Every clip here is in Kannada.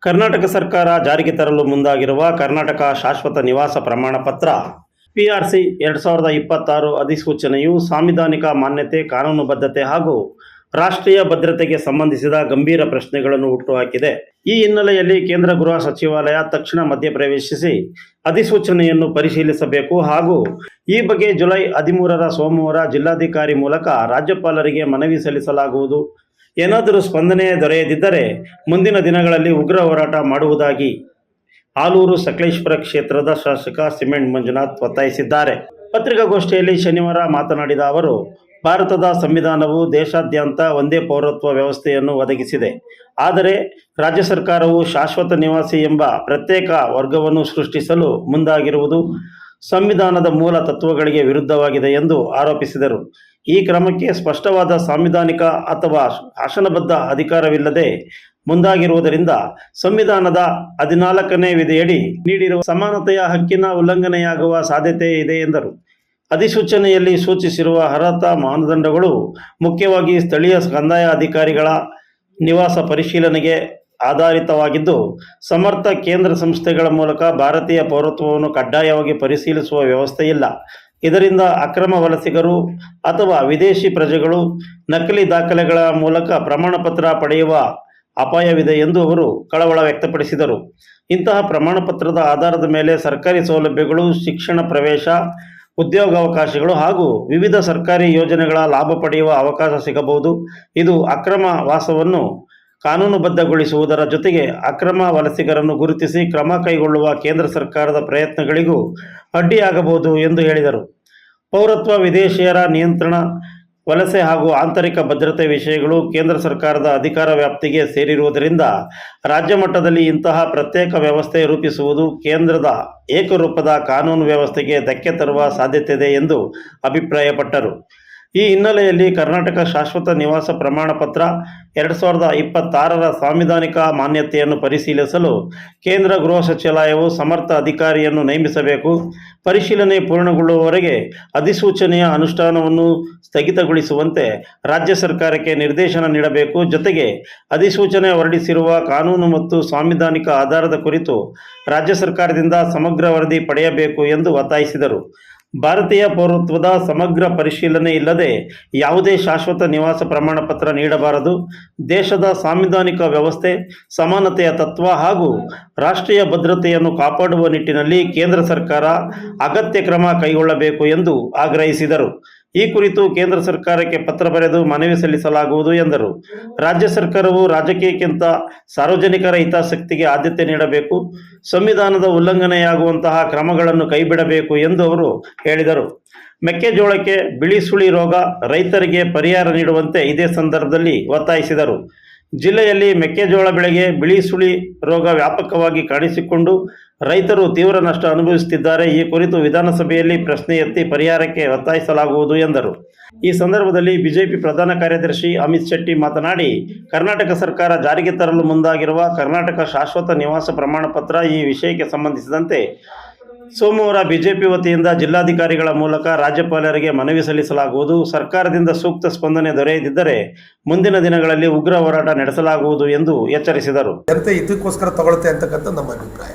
ಕರ್ನಾಟಕ ಸರ್ಕಾರ ಜಾರಿಗೆ ತರಲು ಮುಂದಾಗಿರುವ ಕರ್ನಾಟಕ ಶಾಶ್ವತ ನಿವಾಸ ಪ್ರಮಾಣ ಪತ್ರ PRC 2026 ಅಧಿಸೂಚನೆಯು ಸಾಂವಿಧಾನಿಕ ಮಾನ್ಯತೆ, ಕಾನೂನುಬದ್ಧತೆ ಹಾಗೂ ರಾಷ್ಟ್ರೀಯ ಭದ್ರತೆಗೆ ಸಂಬಂಧಿಸಿದ ಗಂಭೀರ ಪ್ರಶ್ನೆಗಳನ್ನು ಹುಟ್ಟುಹಾಕಿದೆ. ಈ ಹಿನ್ನೆಲೆಯಲ್ಲಿ ಕೇಂದ್ರ ಗೃಹ ಸಚಿವಾಲಯ ತಕ್ಷಣ ಮಧ್ಯಪ್ರವೇಶಿಸಿ ಅಧಿಸೂಚನೆಯನ್ನು ಪರಿಶೀಲಿಸಬೇಕು ಹಾಗೂ ಈ ಬಗ್ಗೆ ಜುಲೈ 13ರ ಸೋಮವಾರ ಜಿಲ್ಲಾಧಿಕಾರಿ ಮೂಲಕ ರಾಜ್ಯಪಾಲರಿಗೆ ಮನವಿ ಸಲ್ಲಿಸಲಾಗುವುದು. ಏನಾದರೂ ಸ್ಪಂದನೆ ದೊರೆಯದಿದ್ದರೆ ಮುಂದಿನ ದಿನಗಳಲ್ಲಿ ಉಗ್ರ ಹೋರಾಟ ಮಾಡುವುದಾಗಿ ಆಲೂರು ಸಕಲೇಶಪುರ ಕ್ಷೇತ್ರದ ಶಾಸಕ ಸಿಮೆಂಟ್ ಮಂಜುನಾಥ್ ಒತ್ತಾಯಿಸಿದ್ದಾರೆ. ಪತ್ರಿಕಾಗೋಷ್ಠಿಯಲ್ಲಿ ಶನಿವಾರ ಮಾತನಾಡಿದ ಅವರು, ಭಾರತದ ಸಂವಿಧಾನವು ದೇಶಾದ್ಯಂತ ಒಂದೇ ಪೌರತ್ವ ವ್ಯವಸ್ಥೆಯನ್ನು ಒದಗಿಸಿದೆ. ಆದರೆ ರಾಜ್ಯ ಸರ್ಕಾರವು ಶಾಶ್ವತ ನಿವಾಸಿ ಎಂಬ ಪ್ರತ್ಯೇಕ ವರ್ಗವನ್ನು ಸೃಷ್ಟಿಸಲು ಮುಂದಾಗಿರುವುದು ಸಂವಿಧಾನದ ಮೂಲ ತತ್ವಗಳಿಗೆ ವಿರುದ್ಧವಾಗಿದೆ ಎಂದು ಆರೋಪಿಸಿದರು. ಈ ಕ್ರಮಕ್ಕೆ ಸ್ಪಷ್ಟವಾದ ಸಾಂವಿಧಾನಿಕ ಅಥವಾ ಶಾಸನಬದ್ಧ ಅಧಿಕಾರವಿಲ್ಲದೆ ಮುಂದಾಗಿರುವುದರಿಂದ ಸಂವಿಧಾನದ 14ನೇ ವಿಧಿಯಡಿ ನೀಡಿರುವ ಸಮಾನತೆಯ ಹಕ್ಕಿನ ಉಲ್ಲಂಘನೆಯಾಗುವ ಸಾಧ್ಯತೆ ಇದೆ ಎಂದರು. ಅಧಿಸೂಚನೆಯಲ್ಲಿ ಸೂಚಿಸಿರುವ ಅರ್ಹತಾ ಮಾನದಂಡಗಳು ಮುಖ್ಯವಾಗಿ ಸ್ಥಳೀಯ ಕಂದಾಯ ಅಧಿಕಾರಿಗಳ ನಿವಾಸ ಪರಿಶೀಲನೆಗೆ ಆಧಾರಿತವಾಗಿದ್ದು, ಸಮರ್ಥ ಕೇಂದ್ರ ಸಂಸ್ಥೆಗಳ ಮೂಲಕ ಭಾರತೀಯ ಪೌರತ್ವವನ್ನು ಕಡ್ಡಾಯವಾಗಿ ಪರಿಶೀಲಿಸುವ ವ್ಯವಸ್ಥೆ ಇಲ್ಲ. ಇದರಿಂದ ಅಕ್ರಮ ವಲಸಿಗರು ಅಥವಾ ವಿದೇಶಿ ಪ್ರಜೆಗಳು ನಕಲಿ ದಾಖಲೆಗಳ ಮೂಲಕ ಪ್ರಮಾಣಪತ್ರ ಪಡೆಯುವ ಅಪಾಯವಿದೆ ಎಂದು ಅವರು ಕಳವಳ ವ್ಯಕ್ತಪಡಿಸಿದರು. ಇಂತಹ ಪ್ರಮಾಣಪತ್ರದ ಆಧಾರದ ಮೇಲೆ ಸರ್ಕಾರಿ ಸೌಲಭ್ಯಗಳು, ಶಿಕ್ಷಣ ಪ್ರವೇಶ, ಉದ್ಯೋಗಾವಕಾಶಗಳು ಹಾಗೂ ವಿವಿಧ ಸರ್ಕಾರಿ ಯೋಜನೆಗಳ ಲಾಭ ಪಡೆಯುವ ಅವಕಾಶ ಸಿಗಬಹುದು. ಇದು ಅಕ್ರಮ ವಾಸವನ್ನು ಕಾನೂನುಬದ್ಧಗೊಳಿಸುವುದರ ಜೊತೆಗೆ ಅಕ್ರಮ ವಲಸಿಗರನ್ನು ಗುರುತಿಸಿ ಕ್ರಮ ಕೈಗೊಳ್ಳುವ ಕೇಂದ್ರ ಸರ್ಕಾರದ ಪ್ರಯತ್ನಗಳಿಗೂ ಅಡ್ಡಿಯಾಗಬಹುದು ಎಂದು ಹೇಳಿದರು. ಪೌರತ್ವ, ವಿದೇಶಿಯರ ನಿಯಂತ್ರಣ, ವಲಸೆ ಹಾಗೂ ಆಂತರಿಕ ಭದ್ರತೆ ವಿಷಯಗಳು ಕೇಂದ್ರ ಸರ್ಕಾರದ ಅಧಿಕಾರ ವ್ಯಾಪ್ತಿಗೆ ಸೇರಿರುವುದರಿಂದ ರಾಜ್ಯ ಮಟ್ಟದಲ್ಲಿ ಇಂತಹ ಪ್ರತ್ಯೇಕ ವ್ಯವಸ್ಥೆ ರೂಪಿಸುವುದು ಕೇಂದ್ರದ ಏಕರೂಪದ ಕಾನೂನು ವ್ಯವಸ್ಥೆಗೆ ಧಕ್ಕೆ ತರುವ ಸಾಧ್ಯತೆ ಇದೆ ಎಂದು ಅಭಿಪ್ರಾಯಪಟ್ಟರು. ಈ ಹಿನ್ನೆಲೆಯಲ್ಲಿ ಕರ್ನಾಟಕ ಶಾಶ್ವತ ನಿವಾಸ ಪ್ರಮಾಣ ಪತ್ರ 2026ರ ಸಾಂವಿಧಾನಿಕ ಮಾನ್ಯತೆಯನ್ನು ಪರಿಶೀಲಿಸಲು ಕೇಂದ್ರ ಗೃಹ ಸಚಿವಾಲಯವು ಸಮರ್ಥ ಅಧಿಕಾರಿಯನ್ನು ನೇಮಿಸಬೇಕು. ಪರಿಶೀಲನೆ ಪೂರ್ಣಗೊಳ್ಳುವವರೆಗೆ ಅಧಿಸೂಚನೆಯ ಅನುಷ್ಠಾನವನ್ನು ಸ್ಥಗಿತಗೊಳಿಸುವಂತೆ ರಾಜ್ಯ ಸರ್ಕಾರಕ್ಕೆ ನಿರ್ದೇಶನ ನೀಡಬೇಕು. ಜೊತೆಗೆ ಅಧಿಸೂಚನೆ ಹೊರಡಿಸಿರುವ ಕಾನೂನು ಮತ್ತು ಸಾಂವಿಧಾನಿಕ ಆಧಾರದ ಕುರಿತು ರಾಜ್ಯ ಸರ್ಕಾರದಿಂದ ಸಮಗ್ರ ವರದಿ ಪಡೆಯಬೇಕು ಎಂದು ಒತ್ತಾಯಿಸಿದರು. ಭಾರತೀಯ ಪೌರತ್ವದ ಸಮಗ್ರ ಪರಿಶೀಲನೆ ಇಲ್ಲದೆ ಯಾವುದೇ ಶಾಶ್ವತ ನಿವಾಸ ಪ್ರಮಾಣ ಪತ್ರ ನೀಡಬಾರದು. ದೇಶದ ಸಾಂವಿಧಾನಿಕ ವ್ಯವಸ್ಥೆ, ಸಮಾನತೆಯ ತತ್ವ ಹಾಗೂ ರಾಷ್ಟ್ರೀಯ ಭದ್ರತೆಯನ್ನು ಕಾಪಾಡುವ ನಿಟ್ಟಿನಲ್ಲಿ ಕೇಂದ್ರ ಸರ್ಕಾರ ಅಗತ್ಯ ಕ್ರಮ ಕೈಗೊಳ್ಳಬೇಕು ಎಂದು ಆಗ್ರಹಿಸಿದರು. ಈ ಕುರಿತು ಕೇಂದ್ರ ಸರ್ಕಾರಕ್ಕೆ ಪತ್ರ ಬರೆದು ಮನವಿ ಸಲ್ಲಿಸಲಾಗುವುದು ಎಂದರು. ರಾಜ್ಯ ಸರ್ಕಾರವು ರಾಜಕೀಯಕ್ಕಿಂತ ಸಾರ್ವಜನಿಕರ ಹಿತಾಸಕ್ತಿಗೆ ಆದ್ಯತೆ ನೀಡಬೇಕು. ಸಂವಿಧಾನದ ಉಲ್ಲಂಘನೆಯಾಗುವಂತಹ ಕ್ರಮಗಳನ್ನು ಕೈಬಿಡಬೇಕು ಎಂದು ಅವರು ಹೇಳಿದರು. ಮೆಕ್ಕೆಜೋಳಕ್ಕೆ ಬಿಳಿ ಸುಳಿ ರೋಗ, ರೈತರಿಗೆ ಪರಿಹಾರ ನೀಡುವಂತೆ ಇದೇ ಸಂದರ್ಭದಲ್ಲಿ ಒತ್ತಾಯಿಸಿದರು. ಜಿಲ್ಲೆಯಲ್ಲಿ ಮೆಕ್ಕೆಜೋಳ ಬೆಳೆಗೆ ಬಿಳಿ ಸುಳಿ ರೋಗ ವ್ಯಾಪಕವಾಗಿ ಕಾಣಿಸಿಕೊಂಡು ರೈತರು ತೀವ್ರ ನಷ್ಟ ಅನುಭವಿಸುತ್ತಿದ್ದಾರೆ. ಈ ಕುರಿತು ವಿಧಾನಸಭೆಯಲ್ಲಿ ಪ್ರಶ್ನೆ ಎತ್ತಿ ಪರಿಹಾರಕ್ಕೆ ಒತ್ತಾಯಿಸಲಾಗುವುದು ಎಂದರು. ಈ ಸಂದರ್ಭದಲ್ಲಿ ಬಿಜೆಪಿ ಪ್ರಧಾನ ಕಾರ್ಯದರ್ಶಿ ಅಮಿತ್ ಶೆಟ್ಟಿ ಮಾತನಾಡಿ, ಕರ್ನಾಟಕ ಸರ್ಕಾರ ಜಾರಿಗೆ ತರಲು ಮುಂದಾಗಿರುವ ಕರ್ನಾಟಕ ಶಾಶ್ವತ ನಿವಾಸ ಪ್ರಮಾಣ ಪತ್ರ ಈ ವಿಷಯಕ್ಕೆ ಸಂಬಂಧಿಸಿದಂತೆ ಸೋಮವಾರ ಬಿಜೆಪಿ ವತಿಯಿಂದ ಜಿಲ್ಲಾಧಿಕಾರಿಗಳ ಮೂಲಕ ರಾಜ್ಯಪಾಲರಿಗೆ ಮನವಿ ಸಲ್ಲಿಸಲಾಗುವುದು. ಸರ್ಕಾರದಿಂದ ಸೂಕ್ತ ಸ್ಪಂದನೆ ದೊರೆಯದಿದ್ದರೆ ಮುಂದಿನ ದಿನಗಳಲ್ಲಿ ಉಗ್ರ ಹೋರಾಟ ನಡೆಸಲಾಗುವುದು ಎಂದು ಎಚ್ಚರಿಸಿದರು. ಜನತೆ ಇದಕ್ಕೋಸ್ಕರ ತಗೊಳುತ್ತೆ ಅಂತಕ್ಕಂಥ ನಮ್ಮ ಅಭಿಪ್ರಾಯ.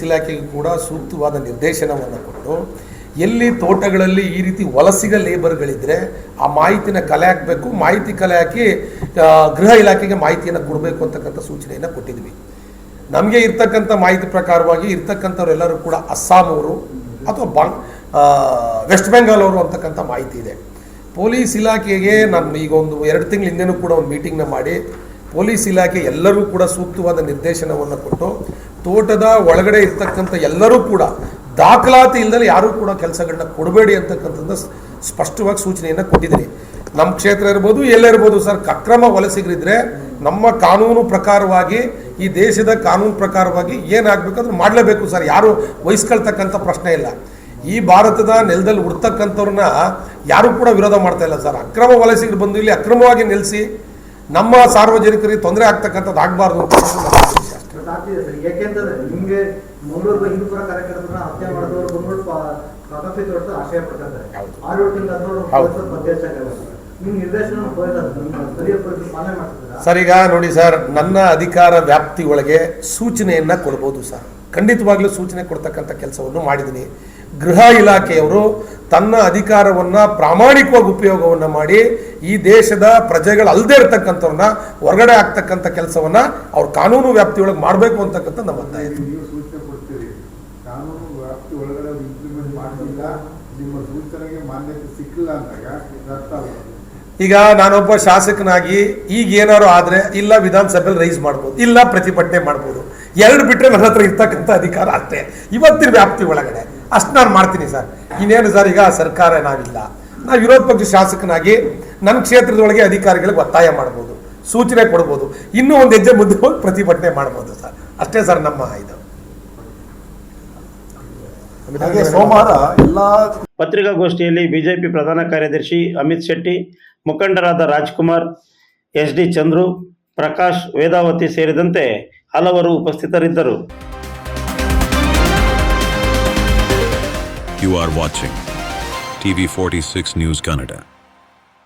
ಇಲಾಖೆಗೂ ಕೂಡ ಸೂಕ್ತವಾದ ನಿರ್ದೇಶನವನ್ನು ಕೊಟ್ಟು ಎಲ್ಲಿ ತೋಟಗಳಲ್ಲಿ ಈ ರೀತಿ ವಲಸಿಗ ಲೇಬರ್ಗಳಿದ್ರೆ ಆ ಮಾಹಿತಿನ ಕಲೆ ಹಾಕಬೇಕು. ಮಾಹಿತಿ ಕಲೆ ಹಾಕಿ ಗೃಹ ಇಲಾಖೆಗೆ ಮಾಹಿತಿಯನ್ನು ಕೊಡಬೇಕು ಅಂತಕ್ಕಂಥ ಸೂಚನೆಯನ್ನು ಕೊಟ್ಟಿದ್ವಿ. ನಮಗೆ ಇರ್ತಕ್ಕಂಥ ಮಾಹಿತಿ ಪ್ರಕಾರವಾಗಿ ಇರ್ತಕ್ಕಂಥವ್ರೆಲ್ಲರೂ ಕೂಡ ಅಸ್ಸಾಮವರು ಅಥವಾ ವೆಸ್ಟ್ ಬೆಂಗಾಲ್ ಅವರು ಅಂತಕ್ಕಂಥ ಮಾಹಿತಿ ಇದೆ. ಪೊಲೀಸ್ ಇಲಾಖೆಗೆ ನಾನು ಈಗ ಒಂದು 2 ತಿಂಗಳ ಹಿಂದೆನೂ ಕೂಡ ಒಂದು ಮೀಟಿಂಗ್ನ ಮಾಡಿ ಪೊಲೀಸ್ ಇಲಾಖೆ ಎಲ್ಲರೂ ಕೂಡ ಸೂಕ್ತವಾದ ನಿರ್ದೇಶನವನ್ನು ಕೊಟ್ಟು ತೋಟದ ಒಳಗಡೆ ಇರ್ತಕ್ಕಂಥ ಎಲ್ಲರೂ ಕೂಡ ದಾಖಲಾತಿ ಇಲ್ಲದೆ ಯಾರೂ ಕೂಡ ಕೆಲಸಗಳನ್ನ ಕೊಡಬೇಡಿ ಅಂತಕ್ಕಂಥದ್ದು ಸ್ಪಷ್ಟವಾಗಿ ಸೂಚನೆಯನ್ನು ಕೊಟ್ಟಿದ್ದೀನಿ. ನಮ್ಮ ಕ್ಷೇತ್ರ ಇರ್ಬೋದು, ಎಲ್ಲೇ ಇರ್ಬೋದು ಸರ್, ಅಕ್ರಮ ವಲಸಿಗರಿದ್ರೆ ನಮ್ಮ ಕಾನೂನು ಪ್ರಕಾರವಾಗಿ, ಈ ದೇಶದ ಕಾನೂನು ಪ್ರಕಾರವಾಗಿ ಏನಾಗಬೇಕಾದ್ರೂ ಮಾಡಲೇಬೇಕು ಸರ್. ಯಾರು ವಹಿಸ್ಕೊಳ್ತಕ್ಕಂಥ ಪ್ರಶ್ನೆ ಇಲ್ಲ. ಈ ಭಾರತದ ನೆಲದಲ್ಲಿ ಹುಡ್ತಕ್ಕಂಥವ್ರನ್ನ ಯಾರೂ ಕೂಡ ವಿರೋಧ ಮಾಡ್ತಾ ಇಲ್ಲ ಸರ್. ಅಕ್ರಮ ವಲಸಿಗರು ಬಂದು ಇಲ್ಲಿ ಅಕ್ರಮವಾಗಿ ನಿಲ್ಲಿಸಿ ನಮ್ಮ ಸಾರ್ವಜನಿಕರಿಗೆ ತೊಂದರೆ ಆಗ್ತಕ್ಕಂಥದ್ದು ಆಗಬಾರ್ದು ಅಂತ ಯಾಕೆಂದ್ರೆ ನಿಮಗೆ ಮಂಗಳೂರು ಹಿಂದೂಪುರ ಕಾರ್ಯಕರ್ತರನ್ನ ಹತ್ಯೆ ಮಾಡಿದವರು ಆಶಯ ಪಡ್ತಾರೆ. 6 ತಿಂಗಳ ನಿಮ್ಮ ನಿರ್ದೇಶನ ಸ್ಥಳೀಯ ಪೊಲೀಸರು ಪಾಲನೆ ಮಾಡ್ತಿದ್ದೀರಾ? ಸರ್, ಈಗ ನೋಡಿ ಸರ್, ನನ್ನ ಅಧಿಕಾರ ವ್ಯಾಪ್ತಿ ಒಳಗೆ ಸೂಚನೆಯನ್ನು ಕೊಡ್ಬೋದು ಸರ್. ಖಂಡಿತವಾಗ್ಲೂ ಸೂಚನೆ ಕೊಡ್ತಕ್ಕಂಥ ಕೆಲಸವನ್ನು ಮಾಡಿದ್ದೀನಿ. ಗೃಹ ಇಲಾಖೆಯವರು ತನ್ನ ಅಧಿಕಾರವನ್ನು ಪ್ರಾಮಾಣಿಕವಾಗಿ ಉಪಯೋಗವನ್ನು ಮಾಡಿ ಈ ದೇಶದ ಪ್ರಜೆಗಳು ಅಲ್ಲದೆ ಇರತಕ್ಕಂಥವ್ರನ್ನ ಹೊರಗಡೆ ಆಗ್ತಕ್ಕಂಥ ಕೆಲಸವನ್ನು ಅವ್ರ ಕಾನೂನು ವ್ಯಾಪ್ತಿಯೊಳಗೆ ಮಾಡಬೇಕು ಅಂತಕ್ಕಂಥ ನಮ್ಮ ಒತ್ತಾಯ ಇದೆ. ನೀವು ಸೂಚನೆ ಕೊಡ್ತೀರಿ, ಕಾನೂನು ವ್ಯಾಪ್ತಿ ಒಳಗಡೆ ಇಂಪ್ಲಿಮೆಂಟ್ ಮಾಡಲಿಲ್ಲ, ನಿಮ್ಮ ಸೂಚನೆಗೆ ಮಾನ್ಯತೆ ಸಿಕ್ಕಿಲ್ಲ ಅಂದಾಗ ಅರ್ಥ ಅಲ್ಲ. ಈಗ ನಾನೊಬ್ಬ ಶಾಸಕನಾಗಿ ಈಗ ಏನಾದ್ರು ಆದರೆ ಇಲ್ಲ ವಿಧಾನಸಭೆಯಲ್ಲಿ ರೈಸ್ ಮಾಡ್ಬೋದು, ಇಲ್ಲ ಪ್ರತಿಭಟನೆ ಮಾಡ್ಬೋದು. ಎರಡು ಬಿಟ್ಟರೆ ನನ್ನ ಹತ್ರ ಇರ್ತಕ್ಕಂಥ ಅಧಿಕಾರ ಅಷ್ಟೇ. ಇವತ್ತಿನ ವ್ಯಾಪ್ತಿ ಒಳಗಡೆ ಅಷ್ಟು ನಾನು ಮಾಡ್ತೀನಿ ಸರ್. ಇನ್ನೇನು ಸರ್, ಈಗ ಸರ್ಕಾರ ನಾವಿಲ್ಲ, ನಾವು ವಿರೋಧ ಪಕ್ಷ ಶಾಸಕನಾಗಿ ನನ್ನ ಕ್ಷೇತ್ರದೊಳಗೆ ಅಧಿಕಾರಿಗಳಿಗೆ ಒತ್ತಾಯ ಮಾಡ್ಬೋದು, ಸೂಚನೆ ಕೊಡ್ಬೋದು, ಇನ್ನೂ ಒಂದು ಹೆಜ್ಜೆ ಮುಂದೆ ಹೋಗಿ ಪ್ರತಿಭಟನೆ ಮಾಡ್ಬೋದು ಸರ್. ಅಷ್ಟೇ ಸರ್ ನಮ್ಮ ಇದು. ಹಾಗೆ ಸೋಮವಾರ ಎಲ್ಲ ಪತ್ರಿಕಾಗೋಷ್ಠಿಯಲ್ಲಿ ಬಿಜೆಪಿ ಪ್ರಧಾನ ಕಾರ್ಯದರ್ಶಿ ಅಮಿತ್ ಶೆಟ್ಟಿ, ಮುಖಂಡರಾದ ರಾಜ್ಕುಮಾರ್, SD ಚಂದ್ರು, ಪ್ರಕಾಶ್, ವೇದಾವತಿ ಸೇರಿದಂತೆ ಹಲವರು ಉಪಸ್ಥಿತರಿದ್ದರು. You are watching TV 46 News Kannada.